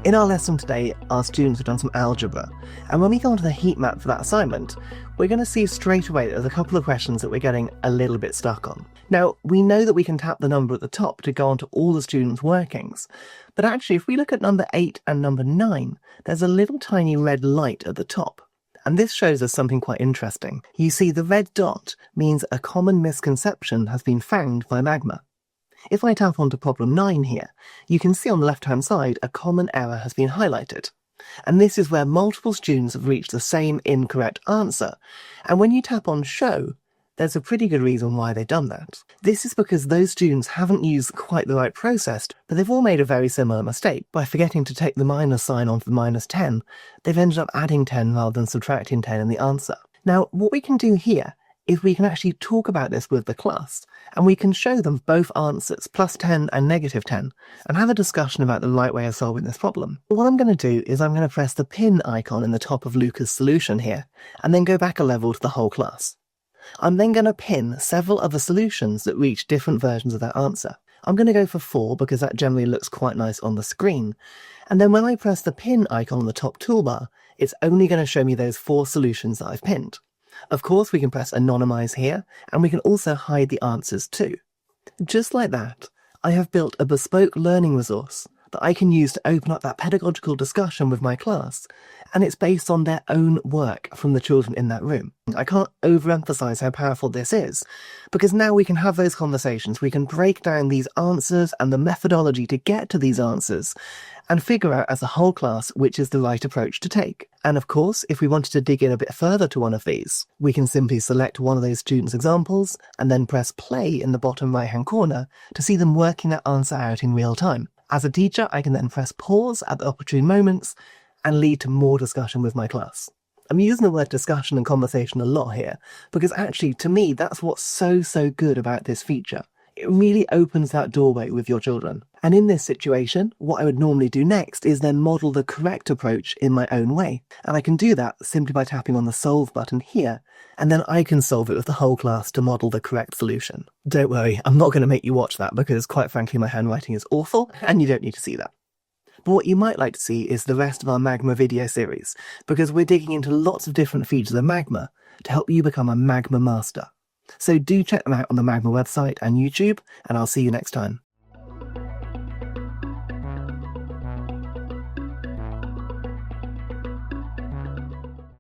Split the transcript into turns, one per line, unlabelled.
In our lesson today, our students have done some algebra, and when we go onto the heat map for that assignment, we're going to see straight away that there's a couple of questions that we're getting a little bit stuck on. Now, we know that we can tap the number at the top to go onto all the students' workings, but actually if we look at number 8 and number 9, there's a little tiny red light at the top. And this shows us something quite interesting. You see, the red dot means a common misconception has been found by Magma. If I tap onto problem 9 here, you can see on the left-hand side a common error has been highlighted. And this is where multiple students have reached the same incorrect answer. And when you tap on show, there's a pretty good reason why they've done that. This is because those students haven't used quite the right process, but they've all made a very similar mistake. By forgetting to take the minus sign on for minus 10, they've ended up adding 10 rather than subtracting 10 in the answer. Now, what we can do here is we can actually talk about this with the class, and we can show them both answers, plus 10 and negative 10, and have a discussion about the right way of solving this problem. What I'm going to do is I'm going to press the pin icon in the top of Luca's solution here, and then go back a level to the whole class. I'm then going to pin several other solutions that reach different versions of that answer. I'm going to go for 4 because that generally looks quite nice on the screen, and then when I press the pin icon on the top toolbar, it's only going to show me those 4 solutions that I've pinned. Of course, we can press anonymize here, and we can also hide the answers too. Just like that, I have built a bespoke learning resource that I can use to open up that pedagogical discussion with my class, and it's based on their own work from the children in that room. I can't overemphasize how powerful this is, because now we can have those conversations, we can break down these answers and the methodology to get to these answers, and figure out as a whole class which is the right approach to take. And of course, if we wanted to dig in a bit further to one of these, we can simply select one of those students' examples and then press play in the bottom right-hand corner to see them working that answer out in real time. As a teacher, I can then press pause at the opportune moments and lead to more discussion with my class. I'm using the word discussion and conversation a lot here, because actually, to me, that's what's so good about this feature. It really opens that doorway with your children. And in this situation, what I would normally do next is then model the correct approach in my own way. And I can do that simply by tapping on the solve button here, and then I can solve it with the whole class to model the correct solution. Don't worry, I'm not going to make you watch that because quite frankly my handwriting is awful and you don't need to see that. But what you might like to see is the rest of our Magma video series, because we're digging into lots of different features of Magma to help you become a Magma master. So do check them out on the Magma website and YouTube, and I'll see you next time.